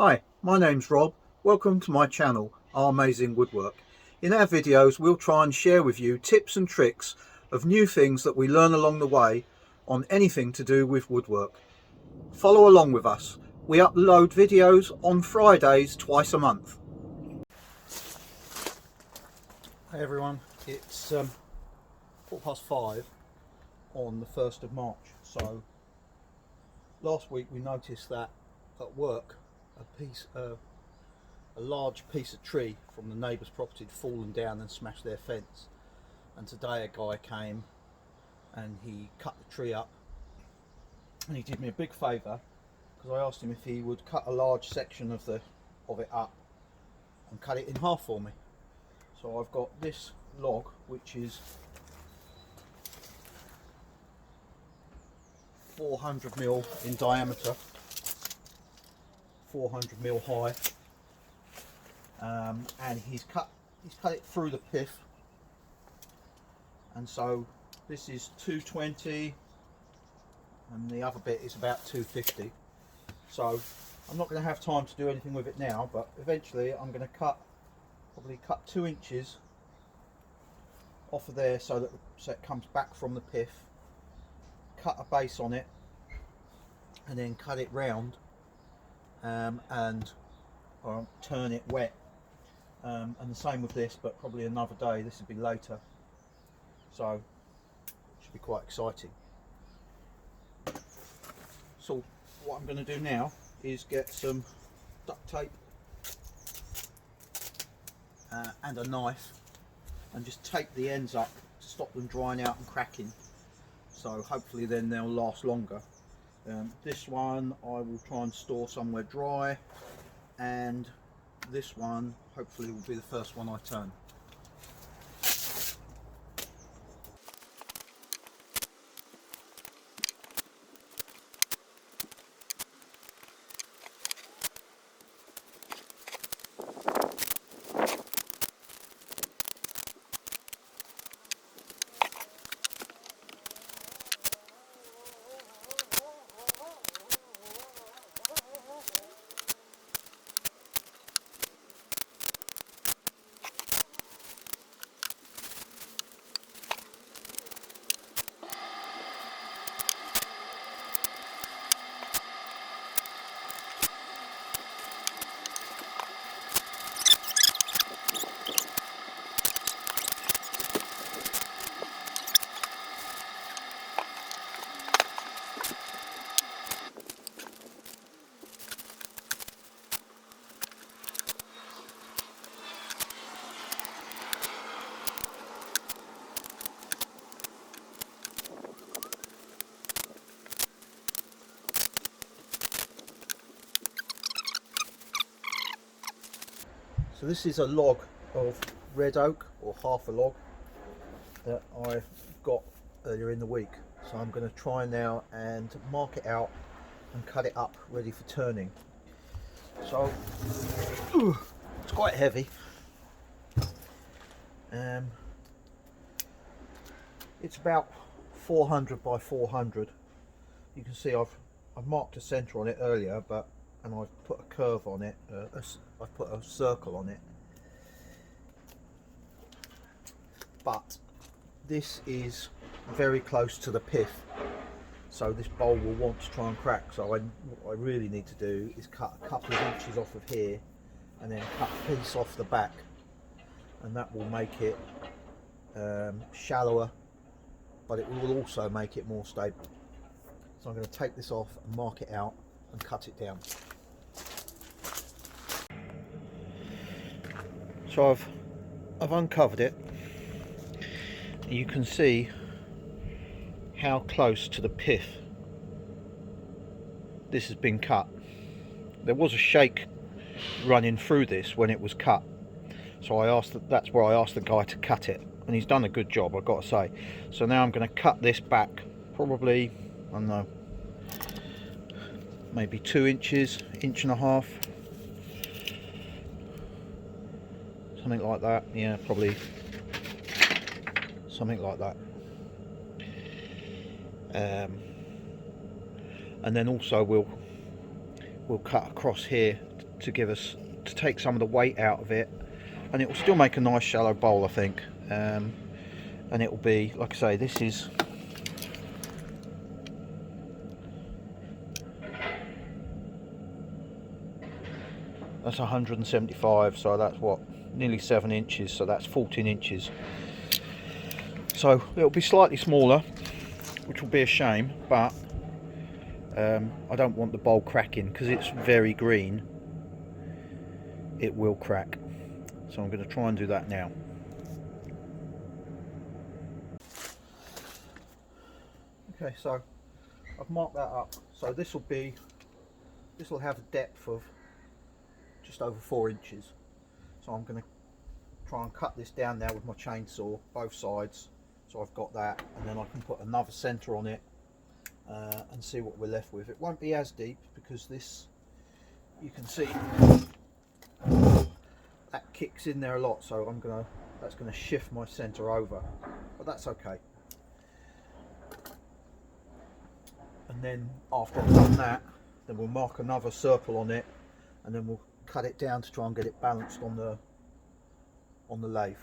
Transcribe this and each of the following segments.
Hi, my name's Rob. Welcome to my channel, Our Amazing Woodwork. In our videos we'll try and share with you tips and tricks of new things that we learn along the way on anything to do with woodwork. Follow along with us. We upload videos on Fridays twice a month. Hey everyone, it's 5:15 on the 1st of March. So last week we noticed that at work a large piece of tree from the neighbour's property had fallen down and smashed their fence, and today a guy came and he cut the tree up, and he did me a big favour because I asked him if he would cut a large section of it up and cut it in half for me. So I've got this log which is 400mm in diameter, 400mm high, and he's cut it through the pith, and so this is 220 and the other bit is about 250. So I'm not going to have time to do anything with it now, but eventually I'm going to probably cut 2 inches off of there so it comes back from the pith, cut a base on it, and then cut it round and turn it wet, and the same with this, but probably another day. This will be later, so it should be quite exciting. So what I'm going to do now is get some duct tape and a knife and just tape the ends up to stop them drying out and cracking, so hopefully then they'll last longer. This one I will try and store somewhere dry, and this one hopefully will be the first one I turn. So this is a log of red oak, or half a log, that I got earlier in the week. So I'm going to try now and mark it out and cut it up ready for turning. So it's quite heavy. It's about 400 by 400. You can see I've marked a centre on it earlier, and I've put a curve on it. I've put a circle on it. But this is very close to the pith, so this bowl will want to try and crack. So what I really need to do is cut a couple of inches off of here and then cut a piece off the back, and that will make it shallower, but it will also make it more stable. So I'm going to take this off and mark it out and cut it down. So I've uncovered it. You can see how close to the pith this has been cut. There was a shake running through this when it was cut, so that's where I asked the guy to cut it, and he's done a good job, I've got to say. So now I'm going to cut this back probably, I don't know, maybe 2 inches, inch and a half, something like that. Yeah, probably something like that. And then also we'll cut across here to take some of the weight out of it, and it will still make a nice shallow bowl, I think. And it will be, like I say, this is that's 175, so that's what, nearly 7 inches, so that's 14 inches. So it'll be slightly smaller, which will be a shame, but I don't want the bowl cracking because it's very green. It will crack, so I'm going to try and do that now. Okay, so I've marked that up. So this will have a depth of just over 4 inches. So I'm going to try and cut this down now with my chainsaw, both sides. So I've got that, and then I can put another centre on it and see what we're left with. It won't be as deep because this, you can see, that kicks in there a lot. So that's gonna shift my centre over, but that's okay. And then after I've done that, then we'll mark another circle on it, and then we'll cut it down to try and get it balanced on the lathe.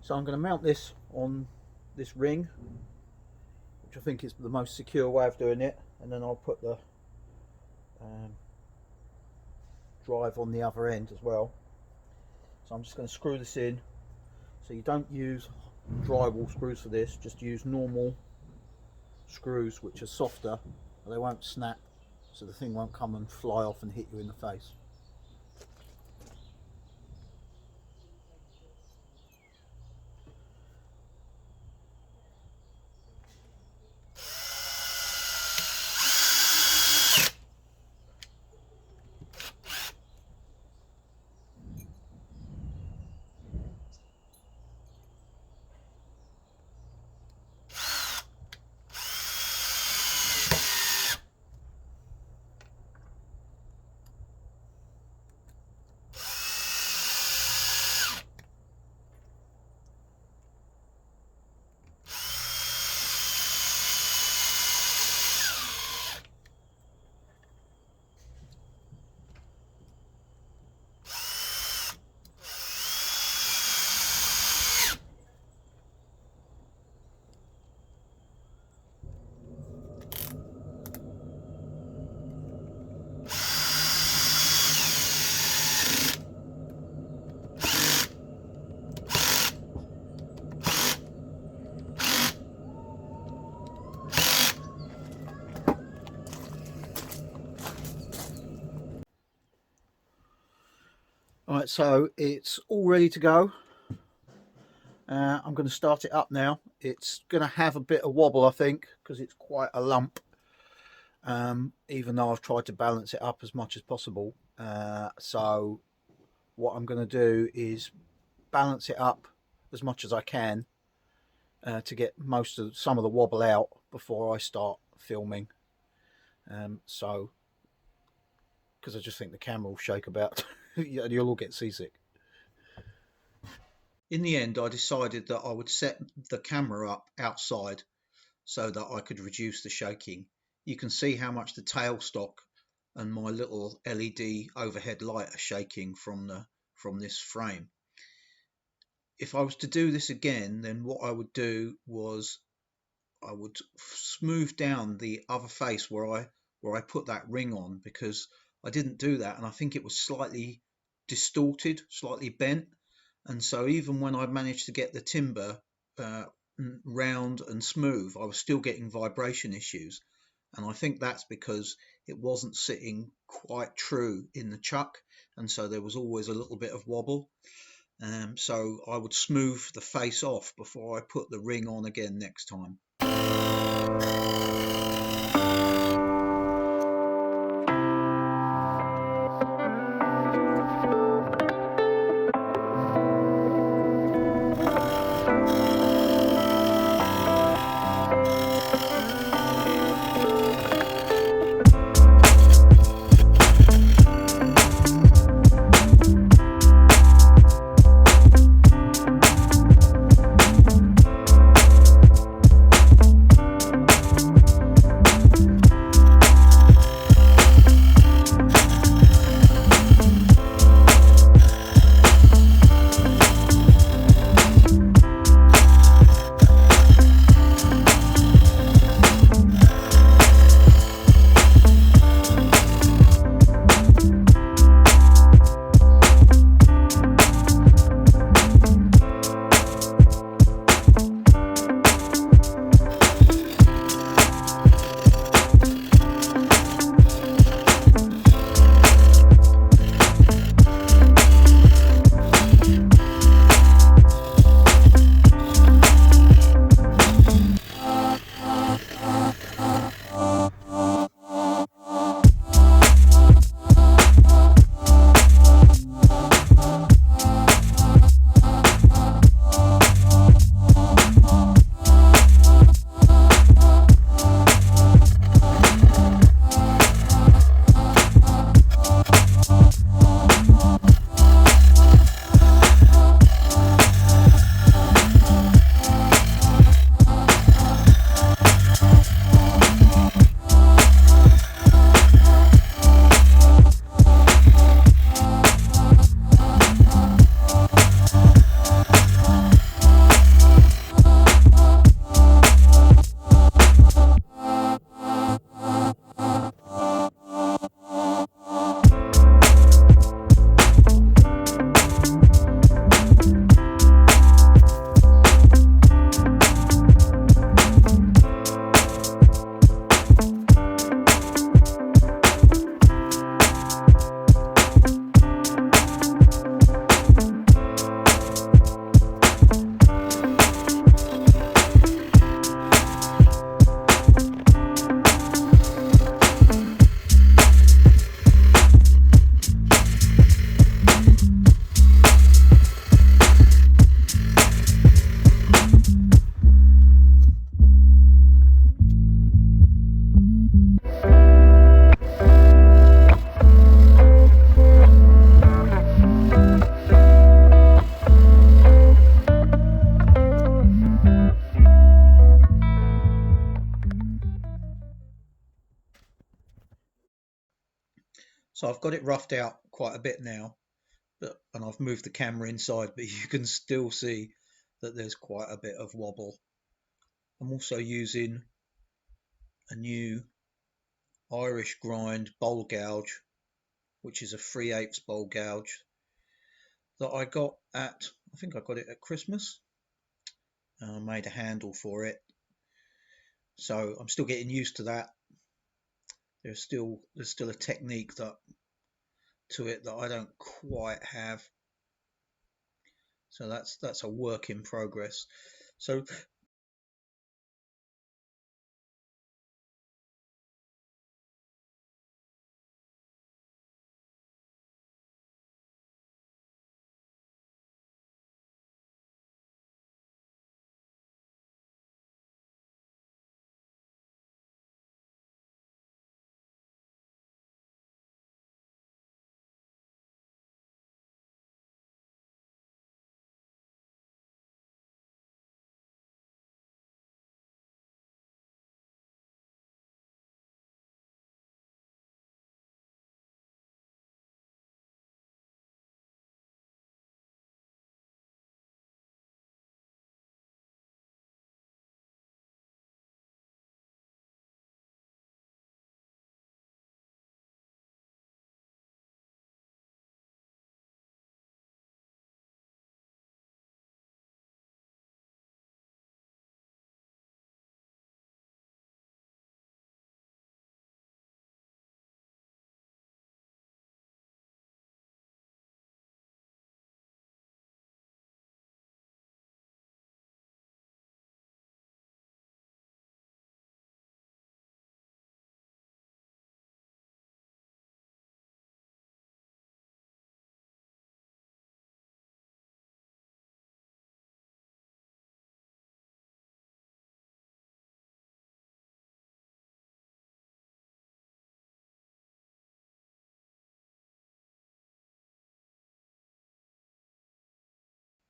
So I'm going to mount this on this ring, which I think is the most secure way of doing it, and then I'll put the drive on the other end as well. So I'm just going to screw this in. So you don't use drywall screws for this, just use normal screws which are softer, they won't snap, so the thing won't come and fly off and hit you in the face. Right, so it's all ready to go. I'm going to start it up now. It's going to have a bit of wobble, I think, because it's quite a lump, even though I've tried to balance it up as much as possible. So what I'm going to do is balance it up as much as I can to get some of the wobble out before I start filming. So because I just think the camera will shake about and you'll all get seasick. In the end, I decided that I would set the camera up outside so that I could reduce the shaking. You can see how much the tailstock and my little LED overhead light are shaking from this frame. If I was to do this again, then what I would do was I would smooth down the other face where I put that ring on, because I didn't do that and I think it was slightly distorted, slightly bent, and so even when I managed to get the timber round and smooth, I was still getting vibration issues, and I think that's because it wasn't sitting quite true in the chuck, and so there was always a little bit of wobble. So I would smooth the face off before I put the ring on again next time. So I've got it roughed out quite a bit now, and I've moved the camera inside, but you can still see that there's quite a bit of wobble. I'm also using a new Irish grind bowl gouge, which is a 3/8 bowl gouge that I got I think I got it at Christmas. I made a handle for it, so I'm still getting used to that. There's still a technique that to it that I don't quite have. So that's a work in progress. So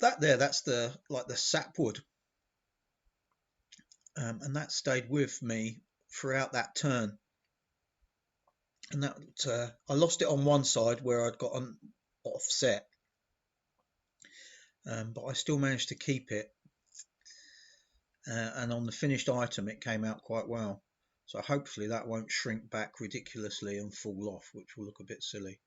that's the sapwood, and that stayed with me throughout that turn. And that I lost it on one side where I'd got an offset, but I still managed to keep it, and on the finished item it came out quite well. So hopefully that won't shrink back ridiculously and fall off, which will look a bit silly.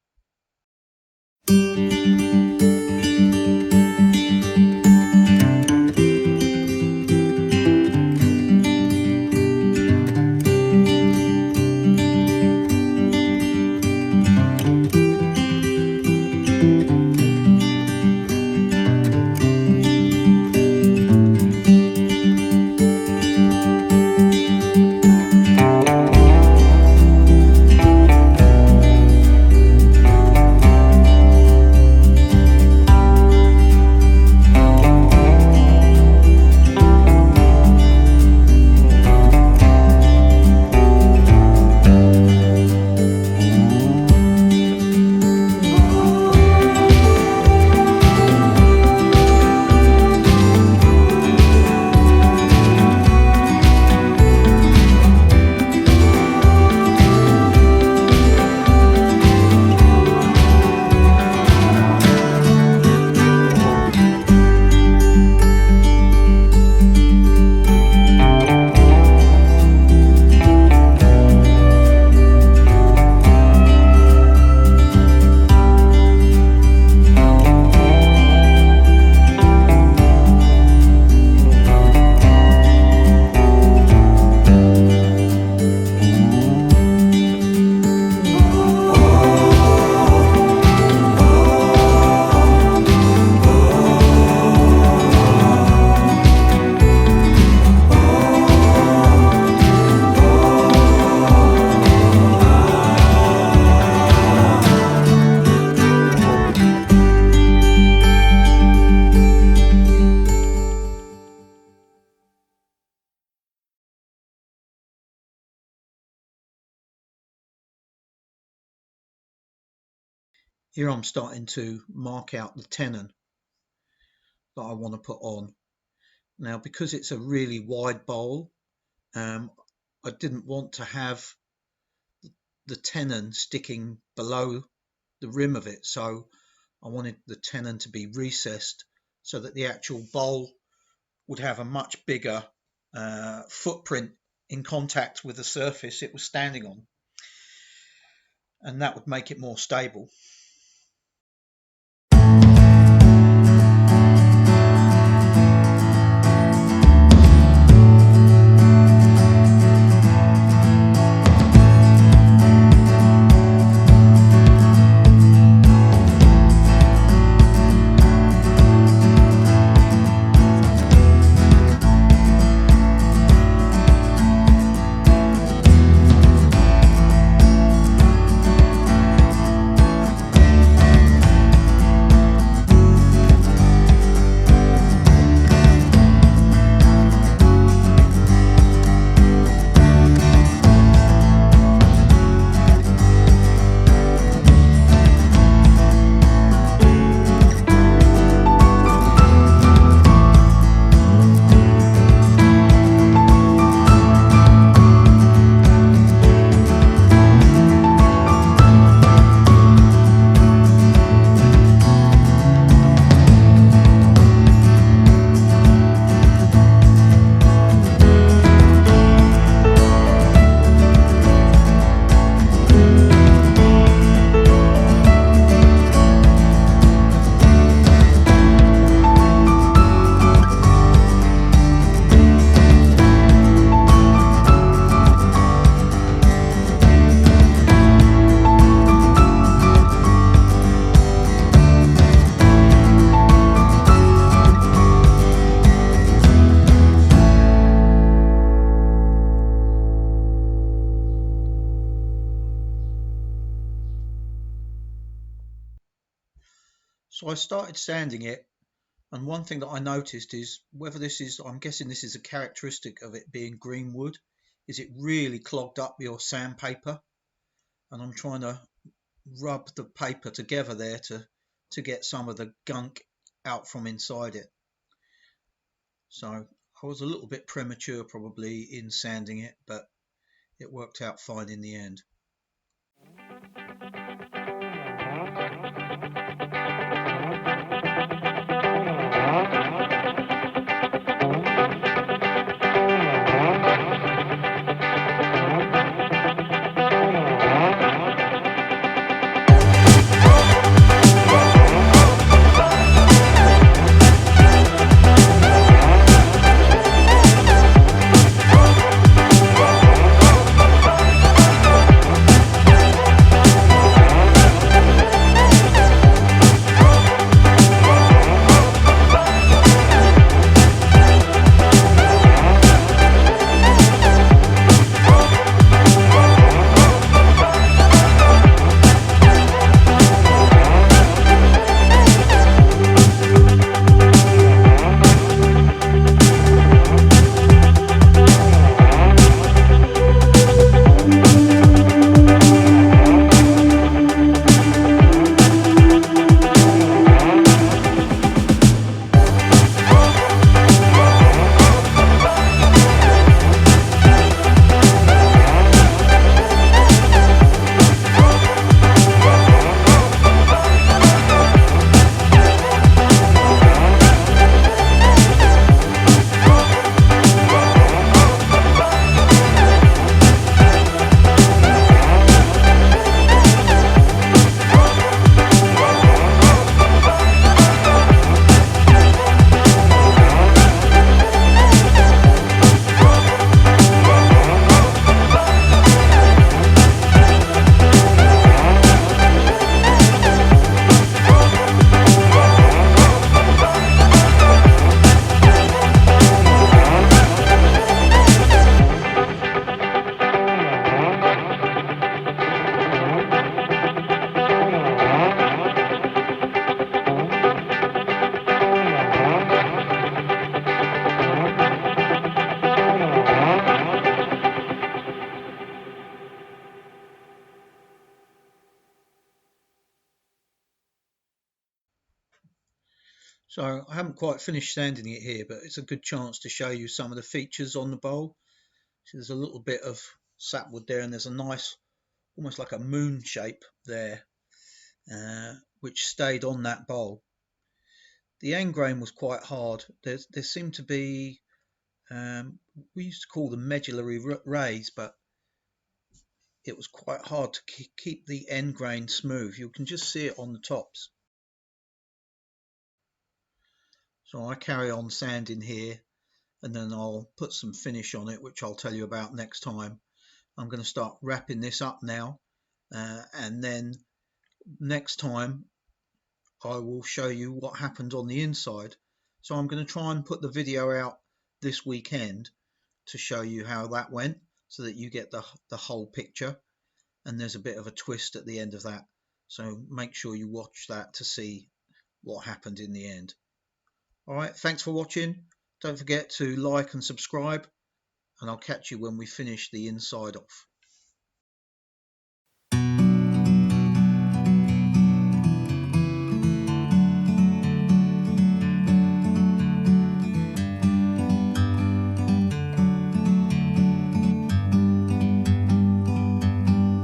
Here I'm starting to mark out the tenon that I want to put on. Now, because it's a really wide bowl, I didn't want to have the tenon sticking below the rim of it, so I wanted the tenon to be recessed so that the actual bowl would have a much bigger footprint in contact with the surface it was standing on, and that would make it more stable. So I started sanding it, and one thing that I noticed is whether this is, I'm guessing this is a characteristic of it being green wood, is it really clogged up your sandpaper, and I'm trying to rub the paper together there to get some of the gunk out from inside it. So I was a little bit premature probably in sanding it, but it worked out fine in the end. So I haven't quite finished sanding it here, but it's a good chance to show you some of the features on the bowl. So there's a little bit of sapwood there, and there's a nice, almost like a moon shape there, which stayed on that bowl. The end grain was quite hard. There seemed to be, we used to call them medullary rays, but it was quite hard to keep the end grain smooth. You can just see it on the tops. So I carry on sanding here, and then I'll put some finish on it, which I'll tell you about next time. I'm going to start wrapping this up now, and then next time I will show you what happened on the inside. So I'm going to try and put the video out this weekend to show you how that went, so that you get the whole picture, and there's a bit of a twist at the end of that. So make sure you watch that to see what happened in the end. Alright, thanks for watching. Don't forget to like and subscribe, and I'll catch you when we finish the inside off.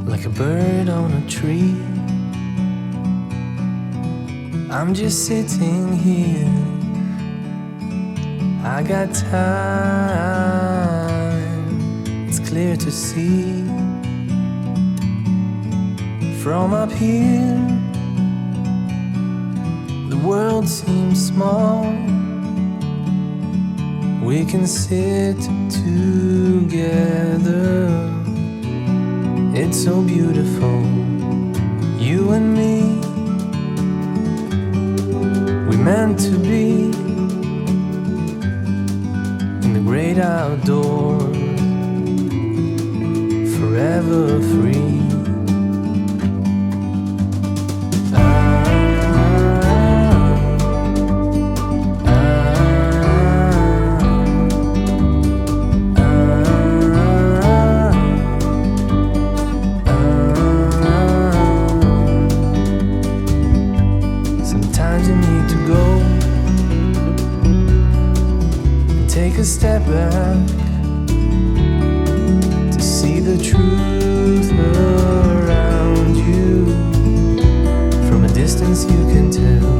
Like a bird on a tree, I'm just sitting here. I got time, it's clear to see. From up here, the world seems small. We can sit together, it's so beautiful. You and me, we meant to be in the great outdoors, forever free. a step back to see the truth around you. From a distance you can tell